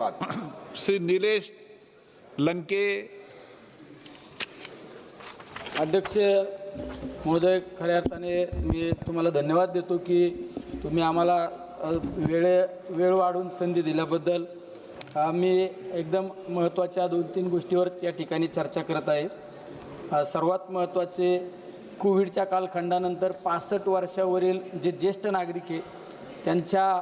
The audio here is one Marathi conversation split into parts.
श्री नीलेश लंके। अध्यक्ष महोदय, खऱ्या अर्थाने मी तुम्हाला धन्यवाद देतो की तुम्ही आम्हाला वेळ वाढवून संधी दिल्याबद्दल। मी एकदम महत्त्वाच्या 2-3 गोष्टीवर या ठिकाणी चर्चा करत आहे। सर्वात महत्त्वाचे, कोविडच्या कालखंडानंतर 65 वर्षावरील जे ज्येष्ठ नागरिक आहे त्यांच्या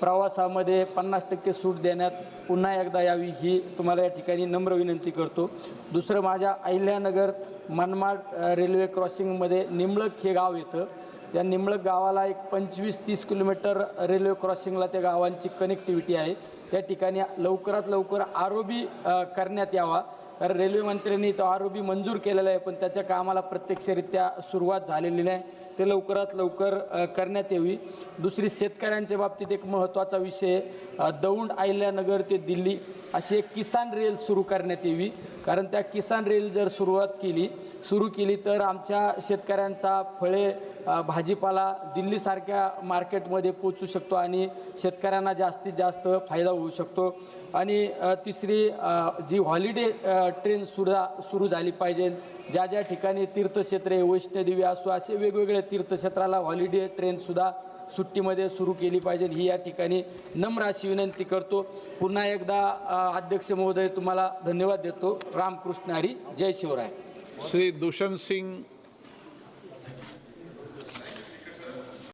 प्रवासामध्ये 50% सूट देण्यात पुन्हा एकदा यावी ही तुम्हाला या ठिकाणी नम्र विनंती करतो। दुसरं, माझ्या अहिल्यानगर मनमाड रेल्वे क्रॉसिंगमध्ये निंबळक हे गाव येतं। त्या निंबळक गावाला एक 25-30 किलोमीटर रेल्वे क्रॉसिंगला त्या गावांची कनेक्टिव्हिटी आहे। त्या ठिकाणी लवकरात लवकर आरओबी करण्यात यावा, कारण रेल्वे मंत्र्यांनी तो आरओबी मंजूर केलेला आहे, पण त्याच्या कामाला प्रत्यक्षरित्या सुरुवात झालेली नाही। ते लवकरात लवकर करण्यात यावी। दुसरी, शेतकऱ्यांच्या बाबतीत एक महत्त्वाचा विषय, दौंड अहिल्यानगर ते दिल्ली अशी एक किसान रेल सुरू करण्यात यावी, कारण त्या किसान रेल जर सुरू केली तर आमच्या शेतकऱ्यांचा फळे भाजीपाला दिल्लीसारख्या मार्केटमध्ये पोचू शकतो आणि शेतकऱ्यांना जास्तीत जास्त फायदा होऊ शकतो। आणि तिसरी, जी हॉलिडे ट्रेन सुरू झाली पाहिजे। ज्या ज्या ठिकाणी तीर्थक्षेत्रे, वैष्णोदेवी असो, असे वेगवेगळे तीर्थक्षेत्राला हॉलिडे ट्रेनसुद्धा सुट्टीमध्ये सुरू केली पाहिजे, ही या ठिकाणी नम्र अशी विनंती करतो। पुन्हा एकदा अध्यक्ष महोदय तुम्हाला धन्यवाद देतो। रामकृष्ण हरी, जय शिवराय। श्री दुष्यंत सिंह